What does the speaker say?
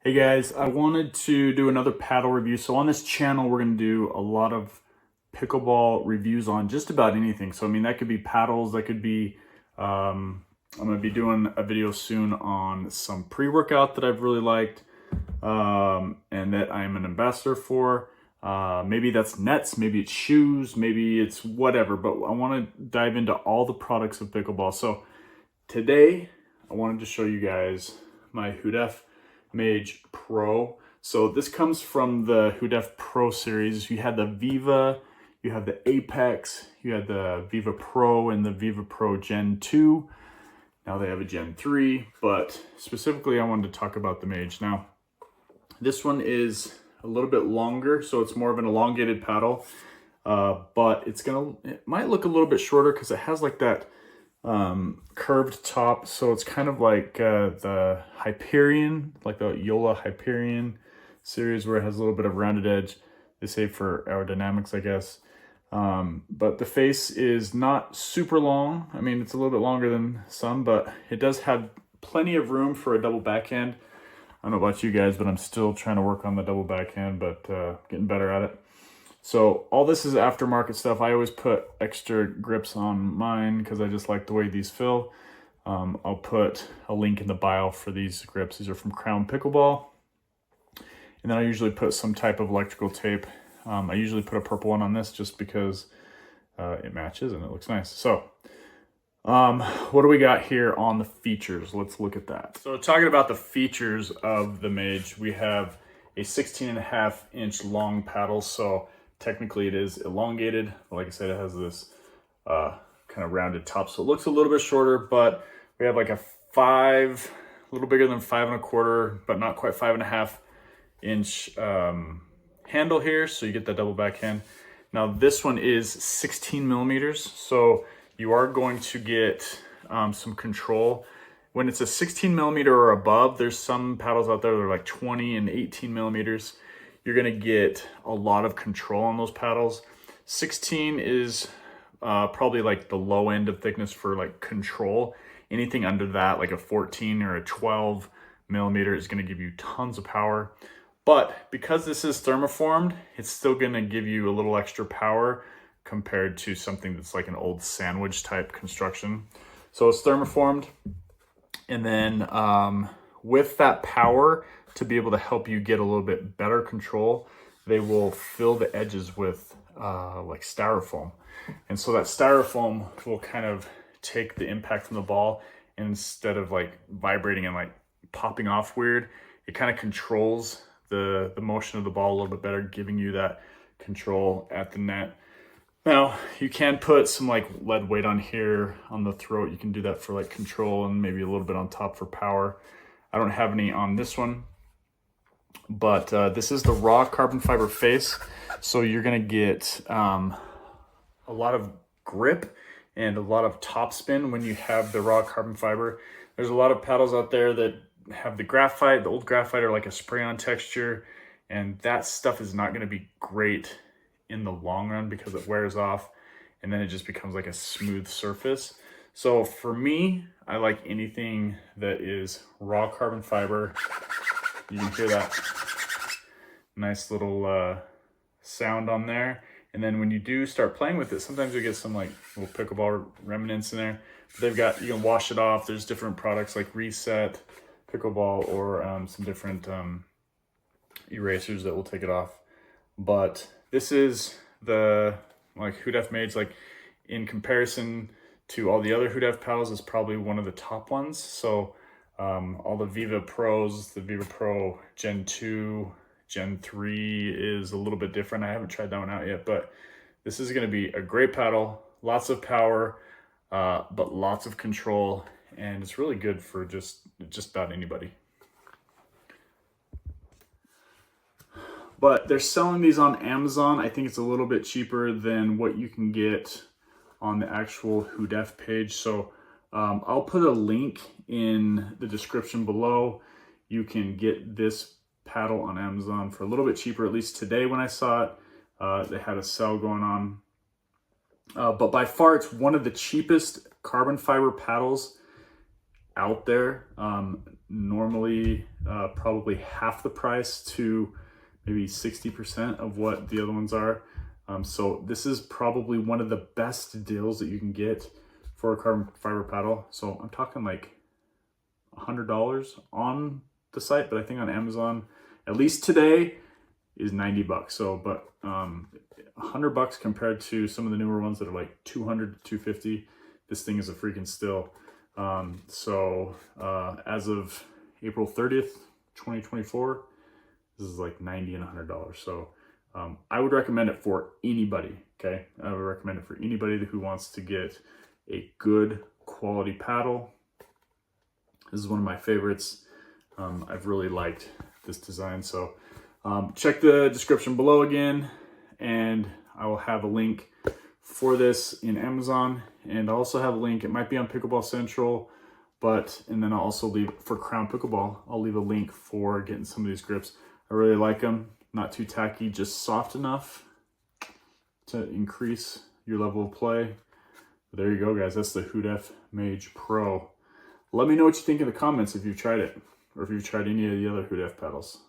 Hey guys, I wanted to do another paddle review. So on this channel, we're going to do a lot of pickleball reviews on just about anything. So I mean, that could be paddles, that could be, I'm going to be doing a video soon on some pre-workout that I've really liked and that I'm an ambassador for. Maybe that's nets, maybe it's shoes, maybe it's whatever, but I want to dive into all the products of pickleball. So today, I wanted to show you guys my Hudef Mage Pro. So this comes from the Hudef Pro series. You had the Viva, you had the Apex, you had the Viva Pro and the Viva Pro Gen 2. Now they have a Gen 3, but specifically I wanted to talk about the Mage. Now, this one is a little bit longer, so it's more of an elongated paddle, but it might look a little bit shorter because it has like that curved top, so it's kind of like the Hyperion, like the Yola Hyperion series, where it has a little bit of rounded edge. They say for aerodynamics, I guess. But the face is not super long. I mean, it's a little bit longer than some, but it does have plenty of room for a double backhand. I don't know about you guys, but I'm still trying to work on the double backhand, but getting better at it. So all this is aftermarket stuff. I always put extra grips on mine because I just like the way these feel. I'll put a link in the bio for these grips. These are from Crown Pickleball. And then I usually put some type of electrical tape. I usually put a purple one on this just because it matches and it looks nice. So what do we got here on the features? Let's look at that. So talking about the features of the Mage, we have a 16.5-inch long paddle. So technically it is elongated. Like I said, it has this kind of rounded top, so it looks a little bit shorter, but we have like a a little bigger than 5.25, but not quite 5.5-inch handle here, so you get that double backhand. Now this one is 16 millimeters, so you are going to get some control. When it's a 16 millimeter or above, there's some paddles out there that are like 20 and 18 millimeters. You're gonna get a lot of control on those paddles. 16 is probably like the low end of thickness for like control. Anything under that, like a 14 or a 12 millimeter, is gonna give you tons of power. But because this is thermoformed, it's still gonna give you a little extra power compared to something that's like an old sandwich type construction. So it's thermoformed. And then with that power, to be able to help you get a little bit better control, they will fill the edges with like styrofoam. And so that styrofoam will kind of take the impact from the ball, and instead of like vibrating and like popping off weird, it kind of controls the motion of the ball a little bit better, giving you that control at the net. Now, you can put some like lead weight on here on the throat. You can do that for like control, and maybe a little bit on top for power. I don't have any on this one, but this is the raw carbon fiber face. So you're gonna get a lot of grip and a lot of top spin when you have the raw carbon fiber. There's a lot of paddles out there that have the graphite, the old graphite, or like a spray-on texture, and that stuff is not gonna be great in the long run because it wears off and then it just becomes like a smooth surface. So for me, I like anything that is raw carbon fiber. You can hear that nice little sound on there. And then when you do start playing with it, sometimes you get some like little pickleball remnants in there. But they've got, you can wash it off. There's different products like Reset, Pickleball, or some different erasers that will take it off. But this is the like Hudef Mage, like in comparison to all the other Hudef paddles, is probably one of the top ones. So all the Viva Pros, the Viva Pro Gen 2, Gen 3 is a little bit different. I haven't tried that one out yet, but this is gonna be a great paddle, lots of power, but lots of control, and it's really good for just about anybody. But they're selling these on Amazon. I think it's a little bit cheaper than what you can get on the actual Hudef page. So I'll put a link in the description below. You can get this paddle on Amazon for a little bit cheaper, at least today when I saw it. They had a sale going on. But by far, it's one of the cheapest carbon fiber paddles out there. Normally probably half the price to maybe 60% of what the other ones are. So this is probably one of the best deals that you can get for a carbon fiber paddle. So I'm talking like $100 on the site, but I think on Amazon, at least today, is 90 bucks. So, but $100 compared to some of the newer ones that are like 200 to 250, this thing is a freaking steal. As of April 30th, 2024, this is like 90 and $100. So I would recommend it for anybody. Okay, I would recommend it for anybody who wants to get a good quality paddle. This is one of my favorites. I've really liked this design. So check the description below again, and I will have a link for this in Amazon, and I also have a link. It might be on Pickleball Central, and then I'll also leave for Crown Pickleball. I'll leave a link for getting some of these grips. I really like them. Not too tacky, just soft enough to increase your level of play. But there you go, guys. That's the Hudef Mage Pro. Let me know what you think in the comments if you've tried it, or if you've tried any of the other Hudef paddles.